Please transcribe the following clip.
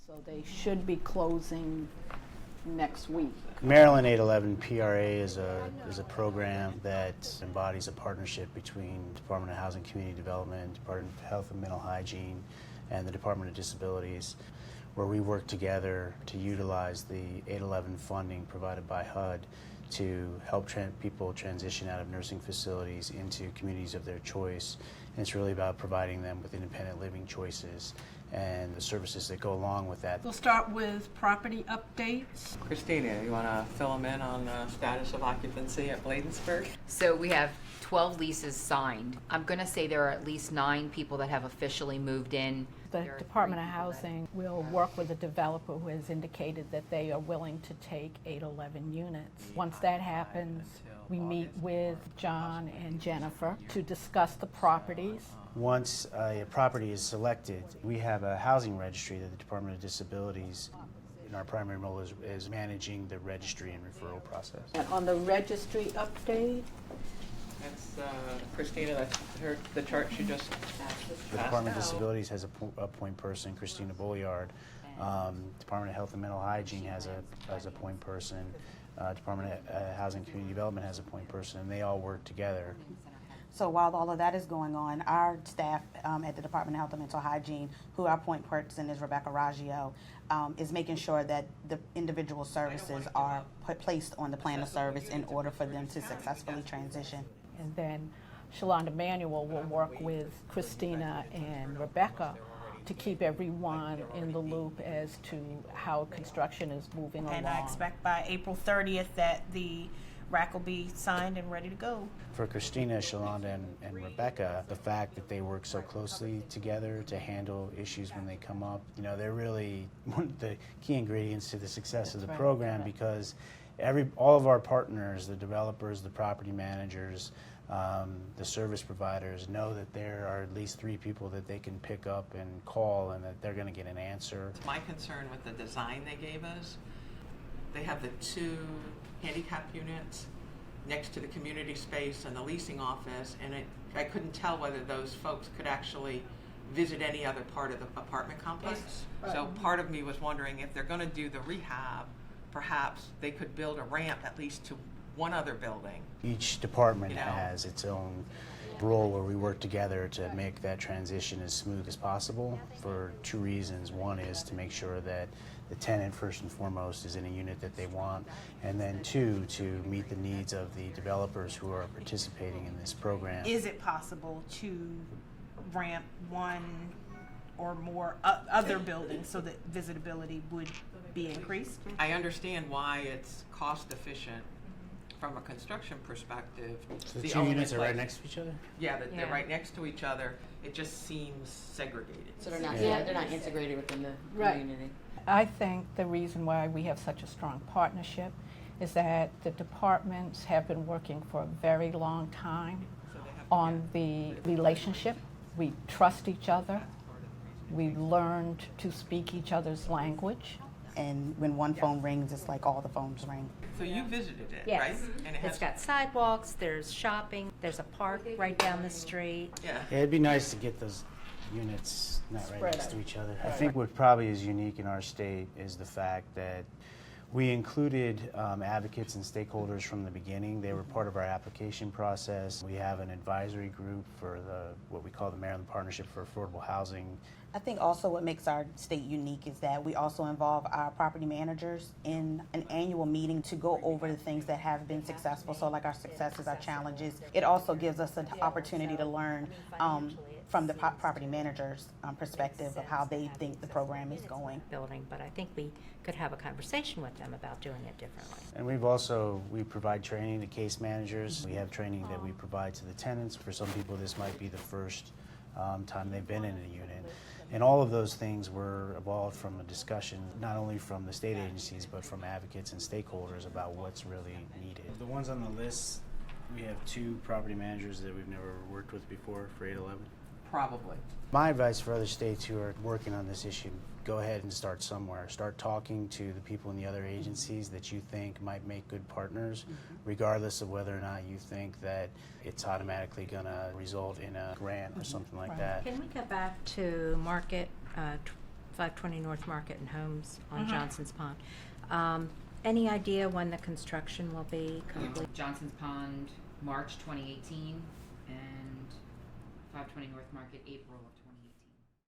So they should be closing next week. Maryland 811 PRA is a program that embodies a partnership between Department of Housing and Community Development, Department of Health and Mental Hygiene, and the Department of Disabilities, where we work together to utilize the 811 funding provided by HUD to help people transition out of nursing facilities into communities of their choice. And it's really about providing them with independent living choices and the services that go along with that. We'll start with property updates. Christina, you want to fill them in on the status of occupancy at Bladensburg? So we have 12 leases signed. I'm going to say there are at least 9 people that have officially moved in. The Department of Housing will work with a developer who has indicated that they are willing to take 811 units. Once that happens, we meet with John and Jennifer to discuss the properties. Once a property is selected, we have a housing registry that the Department of Disabilities, and our primary role is managing the registry and referral process. And on the registry update, That's Christina, that's the chart she just The Department of Disabilities has a point person, Christina Bolliard. Department of Health and Mental Hygiene has a point person. Department of Housing and Community Development has a point person, and they all work together. So while all of that is going on, our staff at the Department of Health and Mental Hygiene, who our point person is Rebecca Raggio, is making sure that the individual services are placed on the plan of service in order for them to successfully transition. and then Shalonda Manuel will work with Christina and Rebecca to keep everyone in the loop as to how construction is moving along. And I expect by April 30th that the RAC will be signed and ready to go. For Christina, Shalonda, and Rebecca, the fact that they work so closely together to handle issues when they come up, they're really one of the key ingredients to the success of the program, because all of our partners, the developers, the property managers, the service providers, know that there are at least 3 people that they can pick up and call, and that they're going to get an answer. My concern with the design they gave us, they have the 2 handicap units next to the community space and the leasing office, and I couldn't tell whether those folks could actually visit any other part of the apartment complex. Right. So part of me was wondering if they're going to do the rehab, perhaps they could build a ramp at least to one other building. Each department has its own role where we work together to make that transition as smooth as possible for 2 reasons. One is to make sure that the tenant, first and foremost, is in a unit that they want, and then 2, to meet the needs of the developers who are participating in this program. Is it possible to ramp one or more other buildings so that visitability would be increased? I understand why it's cost efficient from a construction perspective. So the 2 units are right next to each other? Yeah, they're right next to each other. It just seems segregated. So they're not, they're not integrated within the community. I think the reason why we have such a strong partnership is that the departments have been working for a very long time on the relationship. We trust each other. We learned to speak each other's language. And when one phone rings, it's like all the phones ring. So you visited it, Yes. right? And it has, It's got sidewalks, there's shopping, there's a park right down the street. yeah. It'd be nice to get those units not right Spread next out. to each other. I think what probably is unique in our state is the fact that we included advocates and stakeholders from the beginning. They were part of our application process. We have an advisory group for what we call the Maryland Partnership for Affordable Housing. I think also what makes our state unique is that we also involve our property managers in an annual meeting to go over the things that have been successful. So like our successes, our challenges. It also gives us an opportunity to learn from the property manager's perspective of how they think the program is going. Building, but I think we could have a conversation with them about doing it differently. And we provide training to case managers. We have training that we provide to the tenants. For some people, this might be the first time they've been in a unit. And all of those things were evolved from a discussion, not only from the state agencies, but from advocates and stakeholders about what's really needed. The ones on the list, we have 2 property managers that we've never worked with before for 811. Probably. My advice for other states who are working on this issue, go ahead and start somewhere. Start talking to the people in the other agencies that you think might make good partners, regardless of whether or not you think that it's automatically going to result in a grant or something like that. Can we go back to market 520 North Market and Homes on Johnson's Pond. Any idea when the construction will be complete? Johnson's Pond, March 2018, and 520 North Market, April of 2019.